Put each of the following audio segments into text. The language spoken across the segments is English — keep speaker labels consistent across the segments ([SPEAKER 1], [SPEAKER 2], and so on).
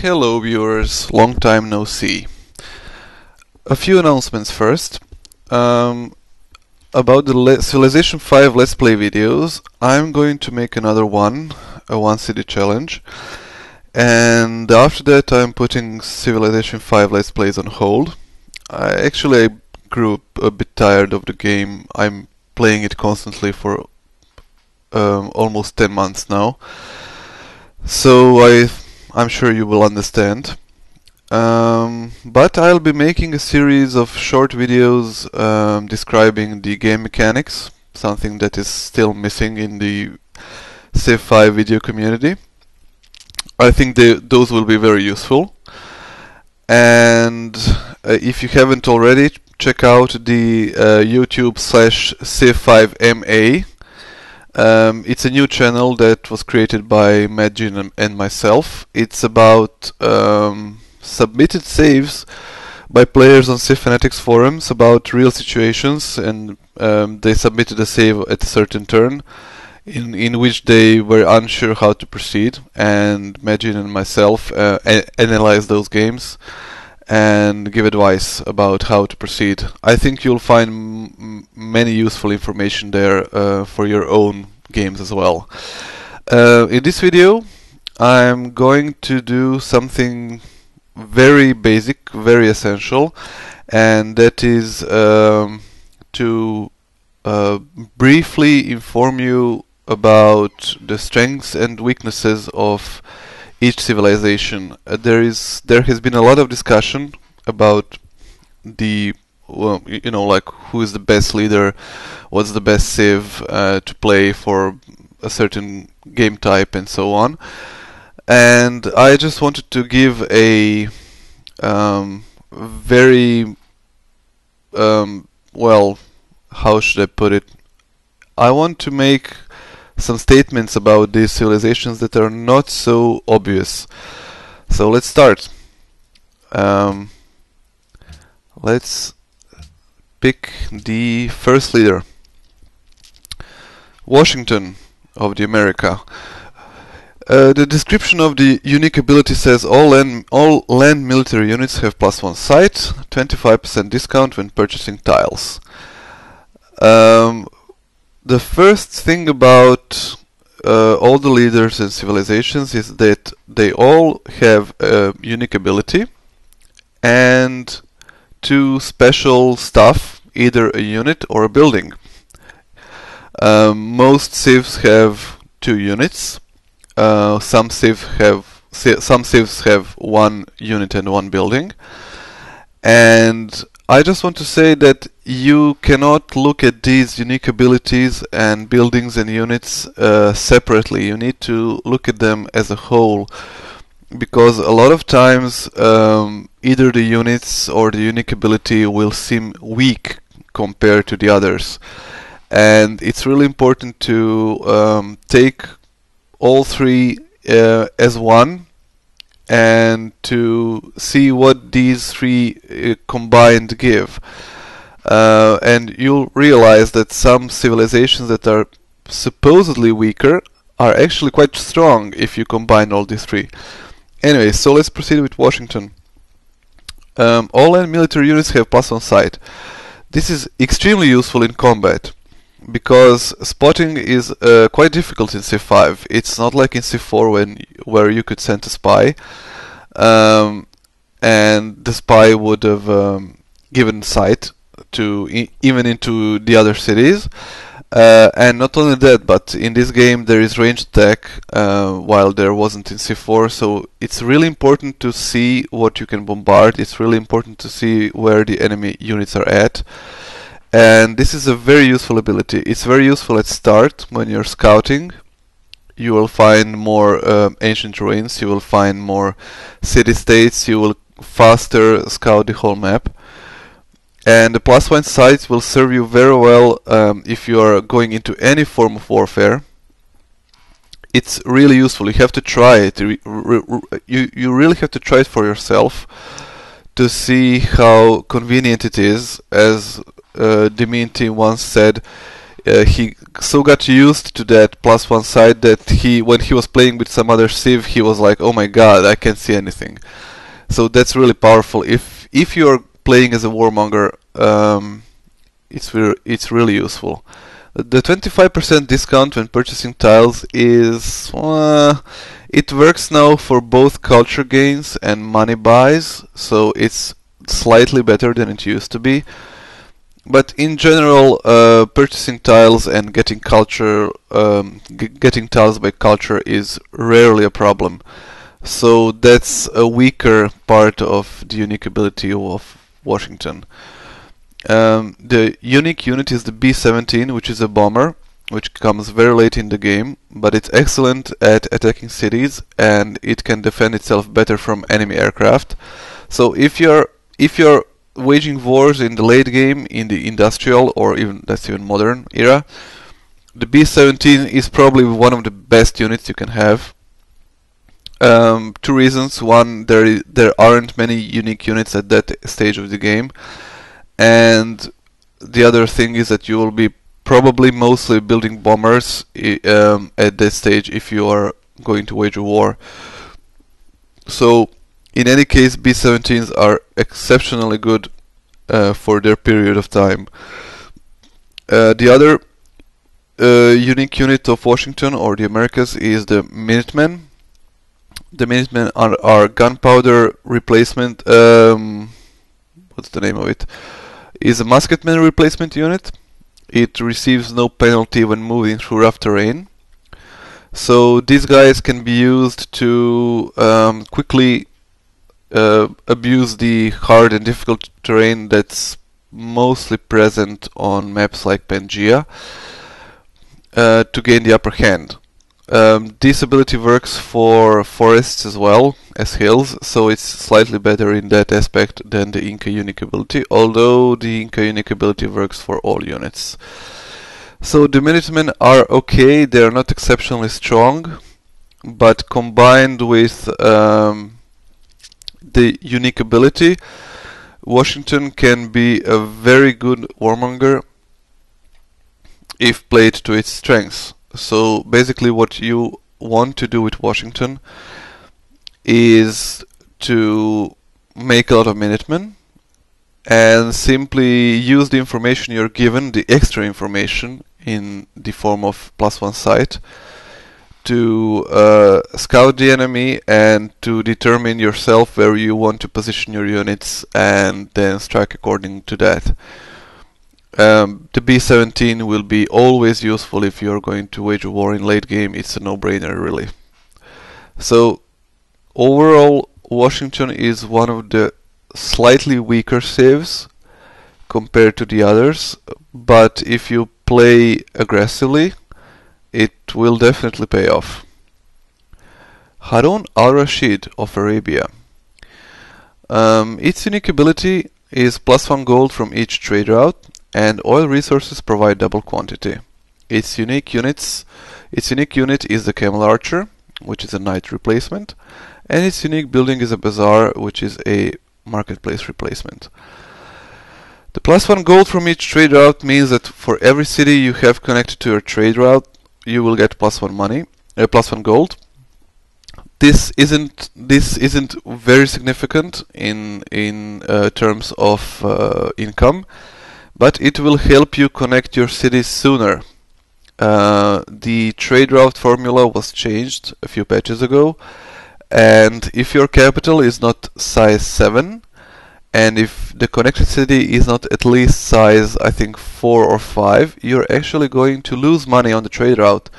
[SPEAKER 1] Hello viewers, long time no see. A few announcements first. About the Civilization 5 Let's Play videos, I'm going to make another one, a one city challenge. And after that I'm putting Civilization 5 Let's Plays on hold. I grew a bit tired of the game. I'm playing it constantly for almost 10 months now. So I'm sure you will understand. But I'll be making a series of short videos describing the game mechanics, something that is still missing in the Civ5 video community. I think those will be very useful. And if you haven't already, check out the YouTube/Civ5MA. It's a new channel that was created by Magin and myself. It's about submitted saves by players on Civ Fanatics forums about real situations, and they submitted a save at a certain turn in which they were unsure how to proceed, and Magin and myself analyze those games and give advice about how to proceed. I think you'll find many useful information there for your own games as well. In this video I'm going to do something very basic, very essential, and that is to briefly inform you about the strengths and weaknesses of each civilization. There has been a lot of discussion about the like who is the best leader, what's the best civ to play for a certain game type, and so on. And I just wanted to give a very well, how should I put it? I want to make some statements about these civilizations that are not so obvious. So let's start. Let's pick the first leader, Washington of the America. The description of the unique ability says all land military units have +1 sight, 25% discount when purchasing tiles. The first thing about all the leaders and civilizations is that they all have a unique ability and two special stuff, either a unit or a building. Most civs have 2 units. Some civs have 1 unit and 1 building. And I just want to say that you cannot look at these unique abilities and buildings and units separately. You need to look at them as a whole, because a lot of times either the units or the unique ability will seem weak compared to the others. And it's really important to take all 3 as one, and to see what these 3 combined give. And you'll realize that some civilizations that are supposedly weaker are actually quite strong if you combine all these 3. Anyway, so let's proceed with Washington. All land military units have +1 sight. This is extremely useful in combat, because spotting is quite difficult in Civ5. It's not like in Civ4 where you could send a spy, and the spy would have given sight to even into the other cities. And not only that, but in this game there is ranged attack, while there wasn't in Civ4. So it's really important to see what you can bombard. It's really important to see where the enemy units are at. And this is a very useful ability. It's very useful at start when you're scouting. You will find more ancient ruins, you will find more city-states, you will faster scout the whole map. And the +1 sight will serve you very well if you are going into any form of warfare. It's really useful. You have to try it. You really have to try it for yourself to see how convenient it is. As Diminti once said, he so got used to that +1 side that when he was playing with some other Civ, he was like, oh my god, I can't see anything. So that's really powerful. If you're playing as a warmonger, it's really useful. The 25% discount when purchasing tiles is it works now for both culture gains and money buys, so it's slightly better than it used to be. But in general, purchasing tiles and getting culture, getting tiles by culture is rarely a problem. So that's a weaker part of the unique ability of Washington. The unique unit is the B-17, which is a bomber, which comes very late in the game, but it's excellent at attacking cities and it can defend itself better from enemy aircraft. So if you're waging wars in the late game, in the industrial or even modern era, the B-17 is probably one of the best units you can have. Two reasons: one, there aren't many unique units at that stage of the game, and the other thing is that you will be probably mostly building bombers at that stage if you are going to wage a war. So in any case, B-17s are exceptionally good for their period of time. The other unique unit of Washington or the Americas is the Minutemen. The Minutemen are gunpowder replacement. What's the name of it? Is a musketman replacement unit. It receives no penalty when moving through rough terrain. So these guys can be used to quickly abuse the hard and difficult terrain that's mostly present on maps like Pangea to gain the upper hand. This ability works for forests as well as hills, so it's slightly better in that aspect than the Inca unique ability, although the Inca unique ability works for all units. So the Minutemen are okay, they are not exceptionally strong, but combined with the unique ability, Washington can be a very good warmonger if played to its strengths. So basically what you want to do with Washington is to make a lot of Minutemen and simply use the information you're given, the extra information in the form of +1 sight, to scout the enemy and to determine yourself where you want to position your units and then strike according to that. The B-17 will be always useful if you're going to wage a war in late game. It's a no-brainer, really. So overall, Washington is one of the slightly weaker civs compared to the others, but if you play aggressively, it will definitely pay off. Harun al-Rashid of Arabia. Its unique ability is +1 gold from each trade route, and oil resources provide double quantity. Its unique unit is the Chariot Archer, which is a knight replacement, and its unique building is a Bazaar, which is a marketplace replacement. The +1 gold from each trade route means that for every city you have connected to your trade route, you will get +1 money, +1 gold. This isn't very significant in terms of income, but it will help you connect your cities sooner. The trade route formula was changed a few patches ago, and if your capital is not size 7, and if the connected city is not at least size, I think, 4 or 5, you're actually going to lose money on the trade route.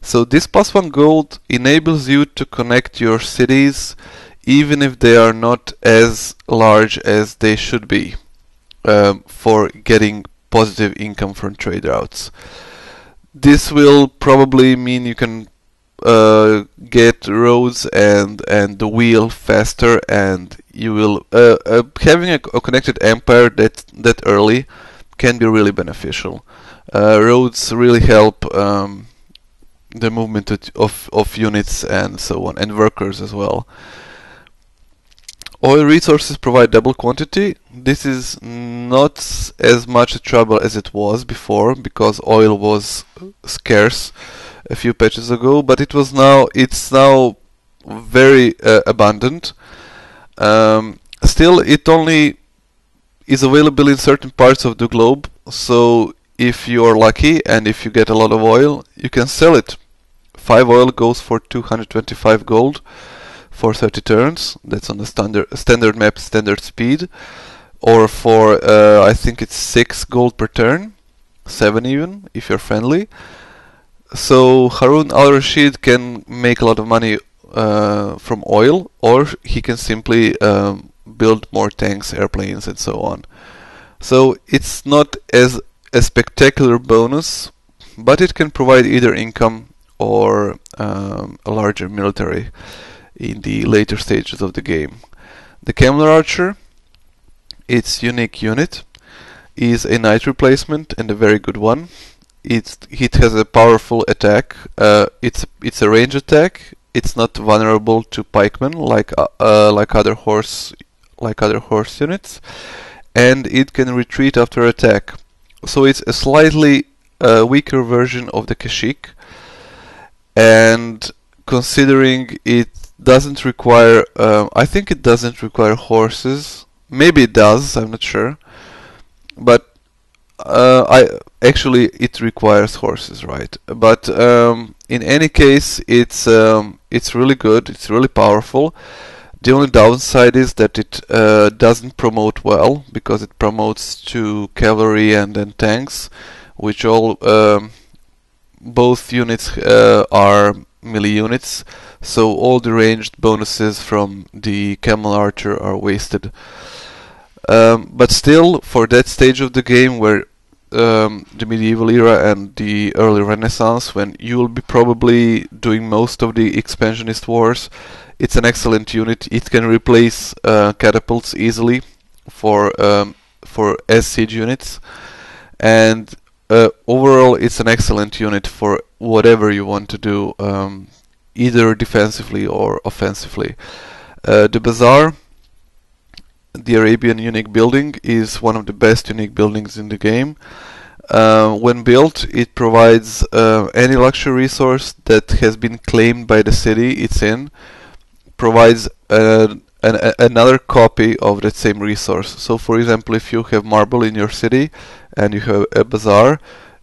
[SPEAKER 1] So this +1 gold enables you to connect your cities even if they are not as large as they should be, for getting positive income from trade routes. This will probably mean you can get roads and the wheel faster, and you will having a connected empire that early can be really beneficial. Roads really help the movement of units and so on, and workers as well. Oil resources provide double quantity. This is not as much a trouble as it was before, because oil was scarce a few patches ago, but it's now very abundant. Still, it only is available in certain parts of the globe, so if you are lucky and if you get a lot of oil, you can sell it. 5 oil goes for 225 gold for 30 turns. That's on the standard map, standard speed. Or for, I think it's 6 gold per turn, 7 even, if you're friendly. So Harun al-Rashid can make a lot of money from oil, or he can simply build more tanks, airplanes, and so on. So it's not as a spectacular bonus, but it can provide either income or a larger military in the later stages of the game. The Chariot Archer, its unique unit, is a knight replacement and a very good one. It has a powerful attack. It's a range attack. It's not vulnerable to pikemen like other horse units, and it can retreat after attack. So it's a slightly weaker version of the Kashyyyk, and considering it doesn't require, I think it doesn't require horses. Maybe it does. I'm not sure, but it requires horses, right? But in any case, it's really good. It's really powerful. The only downside is that it doesn't promote well, because it promotes to cavalry and then tanks, which both units are melee units. So all the ranged bonuses from the Camel Archer are wasted. But still, for that stage of the game, where the medieval era and the early Renaissance, when you will be probably doing most of the expansionist wars, it's an excellent unit. It can replace catapults easily for as siege units, and overall it's an excellent unit for whatever you want to do, either defensively or offensively. The Bazaar, the Arabian unique building, is one of the best unique buildings in the game. When built, it provides any luxury resource that has been claimed by the city it's in, provides another copy of that same resource. So for example, if you have marble in your city and you have a bazaar,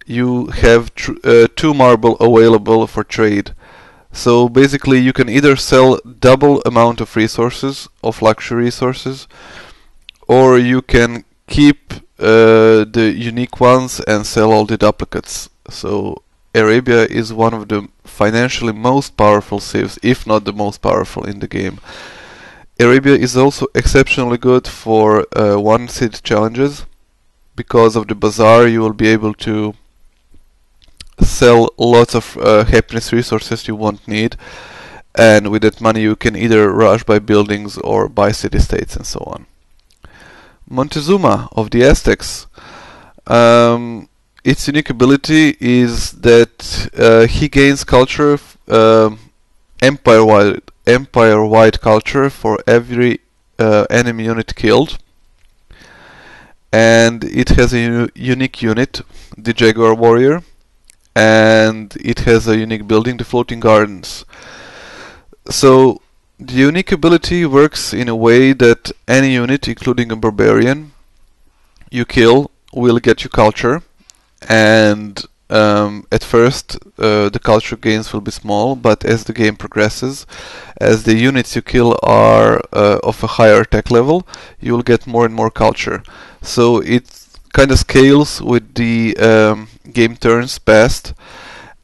[SPEAKER 1] you have 2 marble available for trade. So basically you can either sell double amount of resources, of luxury resources, or you can keep the unique ones and sell all the duplicates. So Arabia is one of the financially most powerful civs, if not the most powerful in the game. Arabia is also exceptionally good for one city challenges. Because of the bazaar, you will be able to sell lots of happiness resources you won't need, and with that money you can either rush buy buildings or buy city-states and so on. Montezuma of the Aztecs, its unique ability is that he gains culture, empire-wide culture for every enemy unit killed, and it has a unique unit, the Jagger Warrior, and it has a unique building, the Floating Gardens. So the unique ability works in a way that any unit, including a barbarian, you kill will get you culture, and at first the culture gains will be small, but as the game progresses, as the units you kill are of a higher attack level, you will get more and more culture. So it kind of scales with the game turns passed,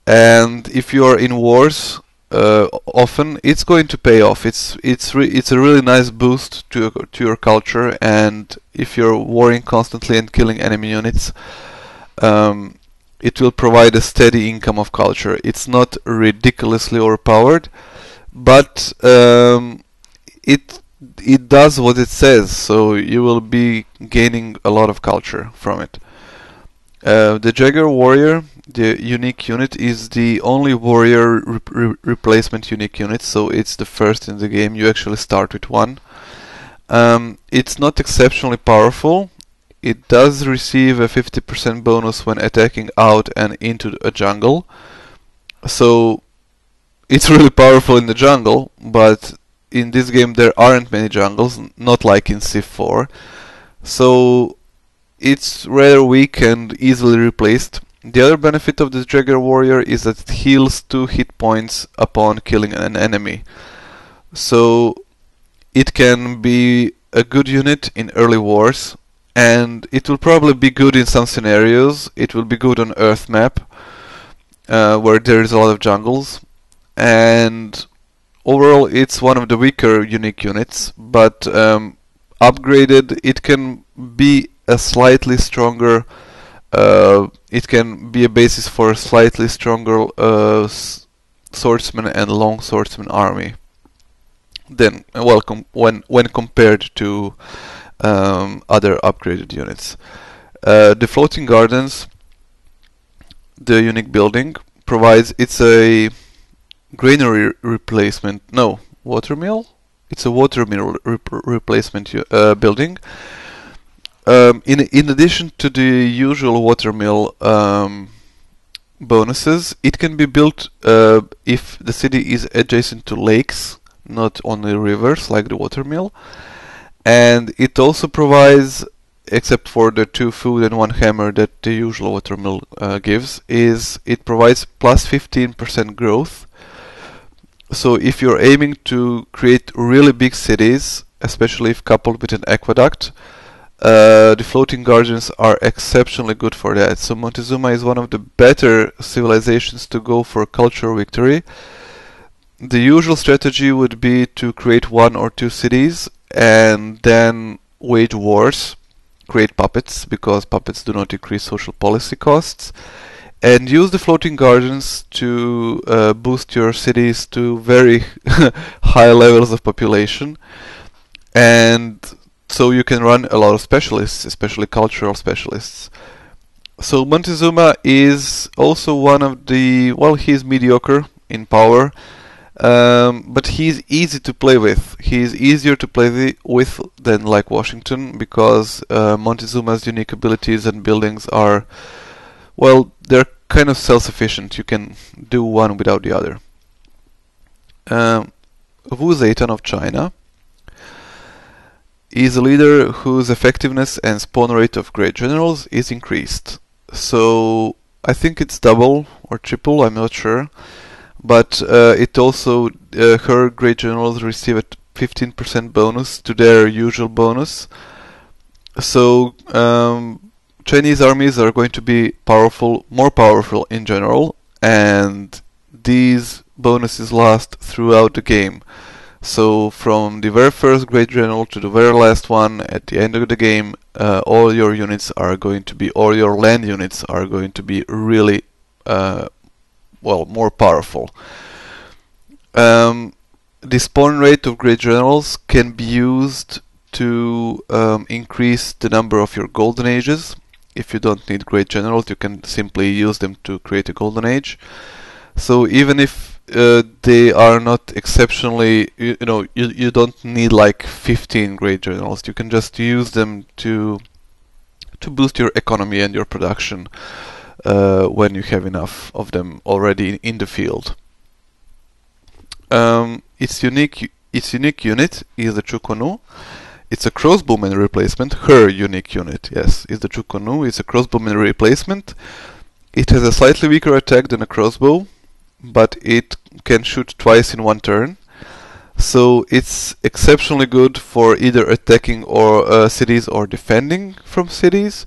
[SPEAKER 1] and if you are in wars often, it's going to pay off. It's a really nice boost to your culture, and if you're warring constantly and killing enemy units, it will provide a steady income of culture. It's not ridiculously overpowered, but it does what it says, so you will be gaining a lot of culture from it. The Jagger Warrior, the unique unit, is the only warrior replacement unique unit, so it's the first in the game. You actually start with one. It's not exceptionally powerful. It does receive a 50% bonus when attacking out and into a jungle. So it's really powerful in the jungle, but in this game there aren't many jungles, not like in Civ4. So it's rather weak and easily replaced. The other benefit of this Jagger Warrior is that it heals 2 hit points upon killing an enemy. So it can be a good unit in early wars, and it will probably be good in some scenarios. It will be good on Earth map, where there is a lot of jungles, and overall it's one of the weaker unique units, but upgraded it can be a slightly stronger it can be a basis for a slightly stronger swordsman and long swordsman army than when compared to other upgraded units. The floating gardens, the unique building, provides, it's a granary replacement, no, watermill? It's a watermill replacement building. In addition to the usual watermill bonuses, it can be built if the city is adjacent to lakes, not only rivers like the watermill. And it also provides, except for the 2 food and 1 hammer that the usual watermill gives, is it provides plus 15% growth. So if you're aiming to create really big cities, especially if coupled with an aqueduct, the floating gardens are exceptionally good for that. So Montezuma is one of the better civilizations to go for cultural victory. The usual strategy would be to create 1 or 2 cities and then wage wars, create puppets, because puppets do not increase social policy costs, and use the floating gardens to boost your cities to very high levels of population. And so you can run a lot of specialists, especially cultural specialists. So Montezuma is also one of the, well, he's mediocre in power, but he's easy to play with. He's easier to play with than like Washington, because Montezuma's unique abilities and buildings are, well, they're kind of self-sufficient. You can do one without the other. Wu Zetian of China is a leader whose effectiveness and spawn rate of great generals is increased. So I think it's double or triple, I'm not sure. But it also, her great generals receive a 15% bonus to their usual bonus. So Chinese armies are going to be powerful, more powerful in general, and these bonuses last throughout the game. So from the very first great general to the very last one, at the end of the game, all your units are going to be, all your land units are going to be really, well, more powerful. The spawn rate of great generals can be used to increase the number of your golden ages. If you don't need great generals, you can simply use them to create a golden age. So even if they are not exceptionally, you don't need like 15 great generals. You can just use them to boost your economy and your production when you have enough of them already in the field. Its unique unit is the Chukonu. It's a crossbowman replacement. Her unique unit, yes, is the Chukonu. It's a crossbowman replacement. It has a slightly weaker attack than a crossbow, but it can shoot twice in 1 turn. So it's exceptionally good for either attacking or cities or defending from cities.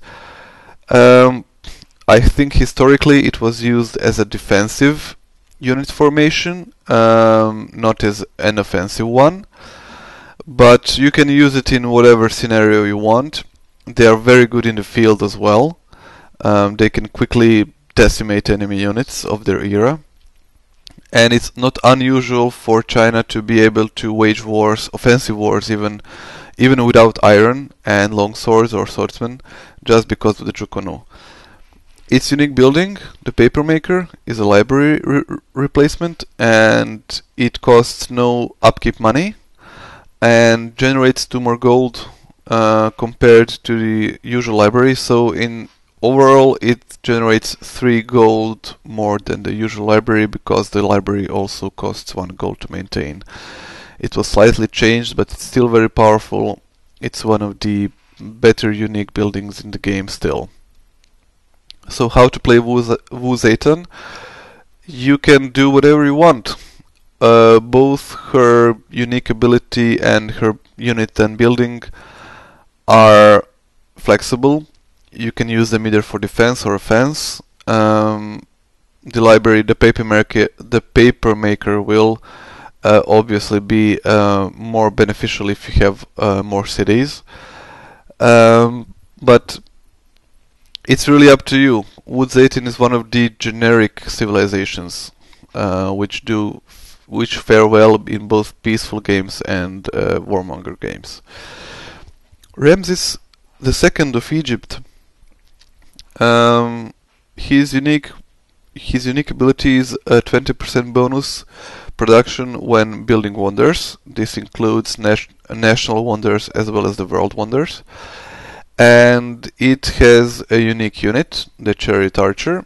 [SPEAKER 1] I think historically it was used as a defensive unit formation, not as an offensive one. But you can use it in whatever scenario you want. They are very good in the field as well. They can quickly decimate enemy units of their era. And it's not unusual for China to be able to wage wars, offensive wars even without iron and long swords or swordsmen, just because of the Chukonu. Its unique building, the Papermaker, is a library replacement, and it costs no upkeep money. and generates 2 more gold compared to the usual library. So in overall it generates 3 gold more than the usual library, because the library also costs 1 gold to maintain. It was slightly changed, but it's still very powerful. It's one of the better unique buildings in the game still. So how to play Wu Zayton? You can do whatever you want. Both her unique ability and her unit and building are flexible. You can use them either for defense or offense. The library, the Papermaker will obviously be more beneficial if you have more cities. But it's really up to you. Wood Zayton is one of the generic civilizations which fare well in both peaceful games and warmonger games. Ramses II of Egypt. His unique ability is a 20% bonus production when building wonders. This includes national wonders as well as the world wonders. And it has a unique unit, the Chariot Archer,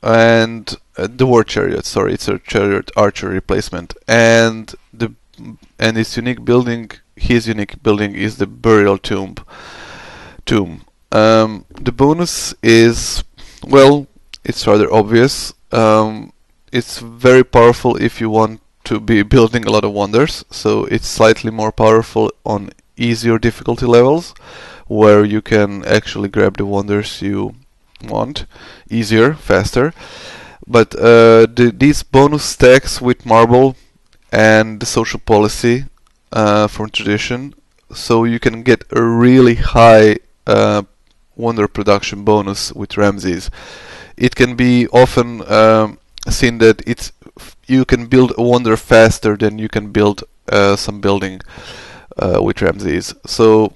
[SPEAKER 1] and the War Chariot. Sorry, it's a Chariot Archer replacement. And its unique building, his unique building, is the Burial Tomb. The bonus is, well, it's rather obvious. It's very powerful if you want to be building a lot of wonders. So it's slightly more powerful on easier difficulty levels, where you can actually grab the wonders you want easier, faster. But these bonus stacks with marble and the social policy from tradition, so you can get a really high wonder production bonus with Ramses. It can be often seen that you can build a wonder faster than you can build some building with Ramses. So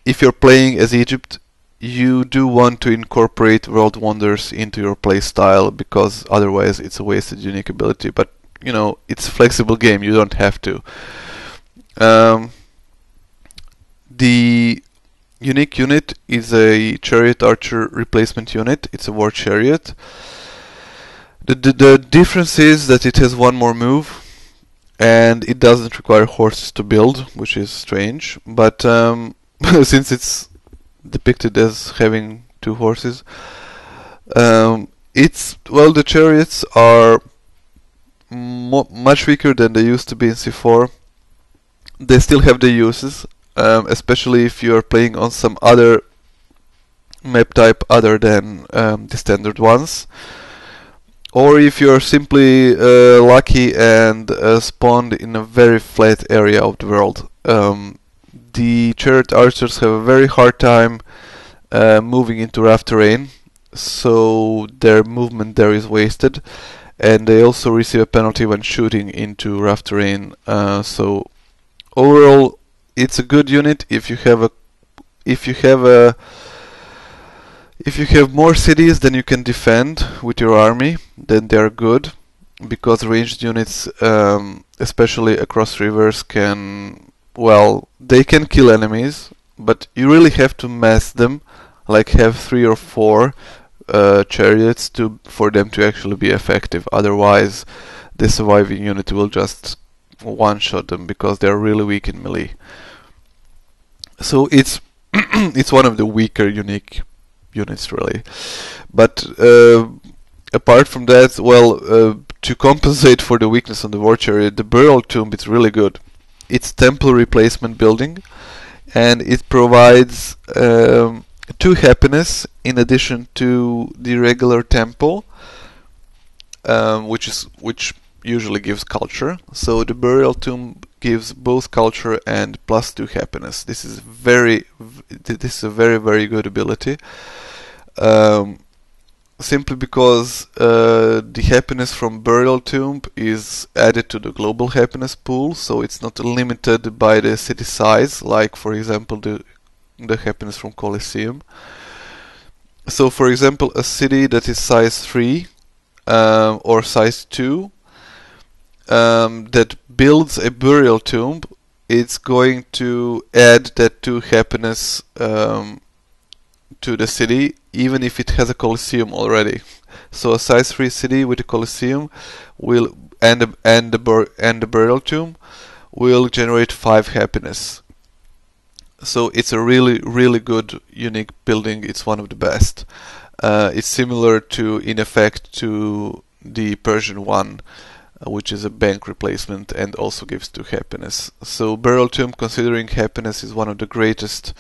[SPEAKER 1] if you're playing as Egypt, you do want to incorporate world wonders into your play style, because otherwise it's a wasted unique ability. But you know, it's a flexible game, you don't have to. The unique unit is a Chariot Archer replacement unit. It's a War Chariot. The difference is that it has 1 more move, and it doesn't require horses to build, which is strange. But since it's depicted as having 2 horses, the chariots are much weaker than they used to be in Civ4. They still have their uses, especially if you are playing on some other map type other than the standard ones, or if you are simply lucky and spawned in a very flat area of the world. The Chariot Archers have a very hard time moving into rough terrain, so their movement there is wasted, and they also receive a penalty when shooting into rough terrain. So overall, it's a good unit if you have more cities than you can defend with your army. Then they are good, because ranged units, especially across rivers, they can kill enemies, but you really have to mass them, like have 3 or 4 chariots for them to actually be effective. Otherwise, the surviving unit will just one-shot them, because they are really weak in melee. So it's one of the weaker unique units, really. But apart from that, to compensate for the weakness on the War Chariot, the Burial Tomb is really good. It's temple replacement building, and it provides 2 happiness in addition to the regular temple, which usually gives culture. So the Burial Tomb gives both culture and +2 happiness. This is a very, very good ability. Simply because the happiness from Burial Tomb is added to the global happiness pool, so it's not limited by the city size, like for example the happiness from Colosseum. So for example, a city that is size 3 or size 2 that builds a burial tomb, it's going to add that 2 happiness to the city, even if it has a coliseum already. So a size 3 city with a coliseum will and the burial tomb will generate 5 happiness. So it's a really good unique building. It's one of the best. It's similar to, in effect, to the Persian one, which is a bank replacement and also gives 2 happiness. So burial tomb, considering happiness is one of the greatest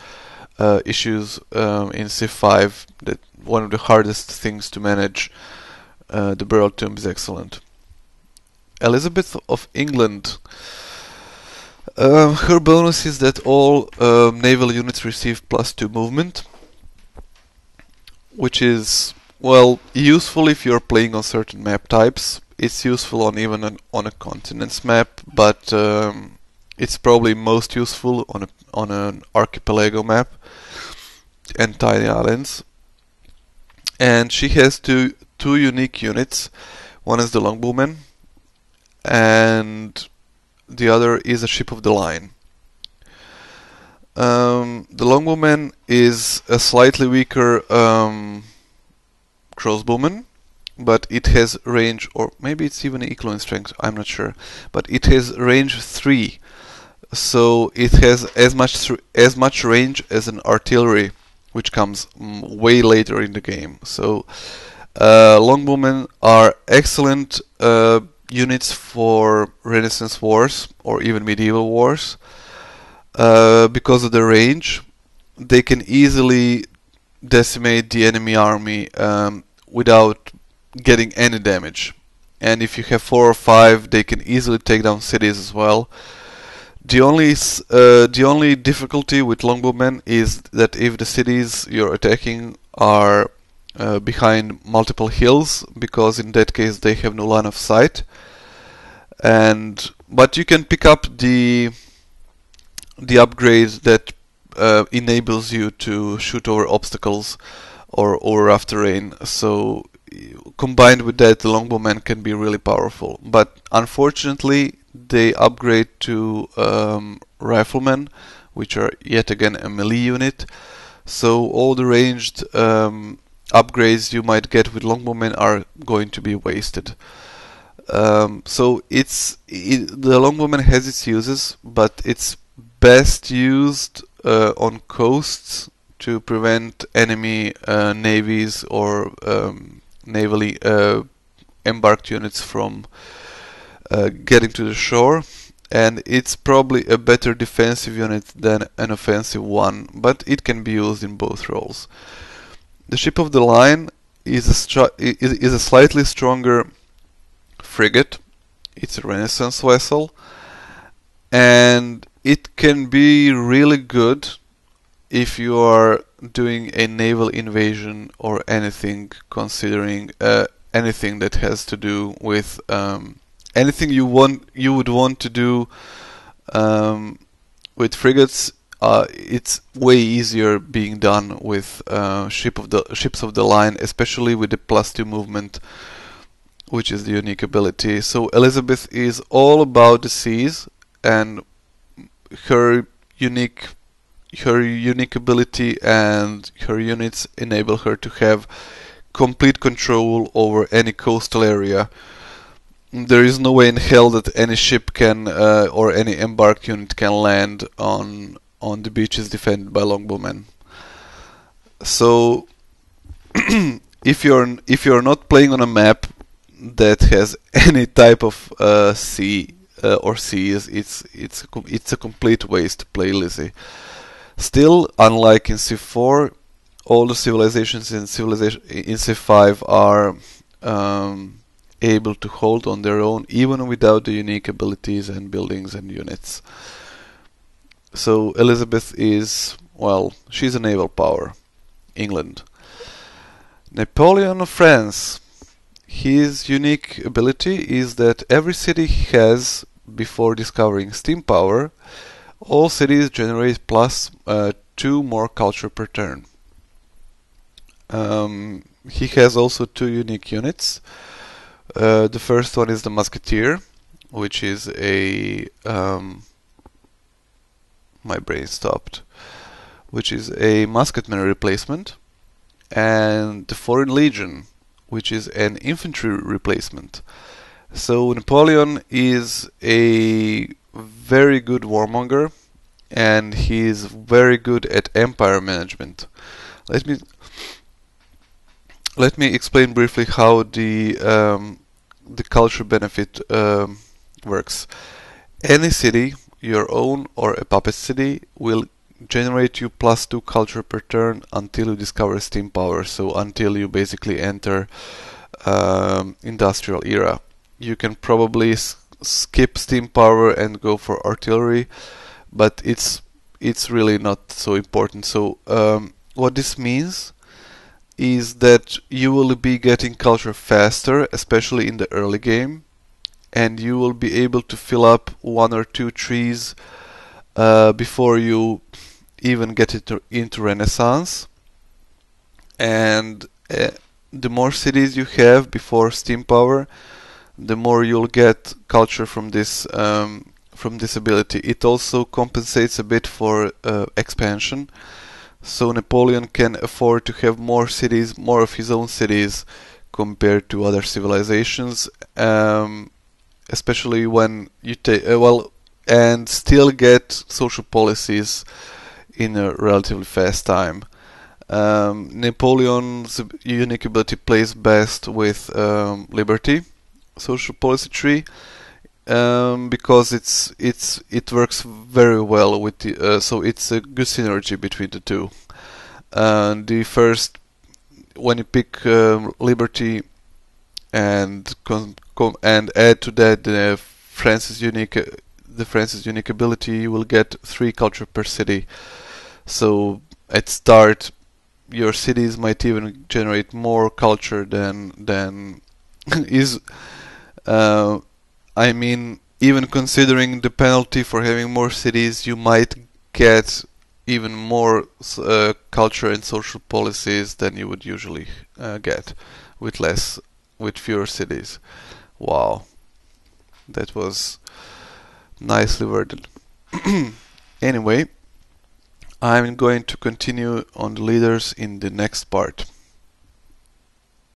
[SPEAKER 1] issues in Civ5, that one of the hardest things to manage, the burial tomb is excellent. Elizabeth of England. Her bonus is that all naval units receive +2 movement, which is, well, useful if you're playing on certain map types. It's useful on even on a continent's map, but it's probably most useful on an archipelago map and tiny islands. And she has two unique units. One is the Longbowman, and the other is a ship of the line. The Longbowman is a slightly weaker crossbowman, but it has range, or maybe it's even equal in strength, I'm not sure, but it has range 3, so it has as much range as an artillery, which comes way later in the game. So Longbowmen are excellent units for Renaissance wars or even medieval wars. Because of the range, they can easily decimate the enemy army without getting any damage. And if you have 4 or 5, they can easily take down cities as well. The only difficulty with Longbowmen is that if the cities you're attacking are behind multiple hills, because in that case they have no line of sight. But you can pick up the upgrade that enables you to shoot over obstacles or over rough terrain. So combined with that, the Longbowmen can be really powerful. But unfortunately, they upgrade to Riflemen, which are yet again a melee unit. So all the ranged upgrades you might get with Longbowmen are going to be wasted. So the Longbowman has its uses, but it's best used on coasts to prevent enemy navies or navally embarked units from getting to the shore, and it's probably a better defensive unit than an offensive one, but it can be used in both roles. The ship of the line is a slightly stronger frigate. It's a Renaissance vessel, and it can be really good if you are doing a naval invasion or anything, considering anything that has to do with anything you would want to do with frigates. It's way easier being done with ships of the line, especially with the +2 movement, which is the unique ability. So Elizabeth is all about the seas, and her unique ability and her units enable her to have complete control over any coastal area. There is no way in hell that any ship can or any embarked unit can land on the beaches defended by Longbowmen. So if you're not playing on a map that has any type of sea or seas, it's a complete waste to play Lizzie. Still, unlike in Civ4, all the civilizations in Civ5 are able to hold on their own, even without the unique abilities and buildings and units. So Elizabeth is, well, she's a naval power. England. Napoleon of France. His unique ability is that every city he has, before discovering steam power, all cities generate +2 more culture per turn. He has also 2 unique units. The first one is the Musketeer, which is a my brain stopped, which is a musketman replacement, and the Foreign Legion, which is an infantry replacement. So Napoleon is a very good warmonger, and he is very good at empire management. Let me explain briefly how the culture benefit works. Any city, your own or a puppet city, will generate you +2 culture per turn until you discover steam power. So until you basically enter industrial era. You can probably skip steam power and go for artillery, but it's really not so important. So what this means is that you will be getting culture faster, especially in the early game, and you will be able to fill up 1 or 2 trees before you even get into Renaissance. And the more cities you have before steam power, the more you'll get culture from this ability. It also compensates a bit for expansion. So Napoleon can afford to have more cities, more of his own cities, compared to other civilizations, especially when you take and still get social policies in a relatively fast time. Napoleon's unique ability plays best with Liberty social policy tree, because it works very well with the so it's a good synergy between the two. The first, when you pick Liberty and add to that the France's unique ability, you will get 3 culture per city. So at start, your cities might even generate more culture than is. I mean, even considering the penalty for having more cities, you might get even more culture and social policies than you would usually get with fewer cities. Wow, that was nicely worded. Anyway, I'm going to continue on the leaders in the next part.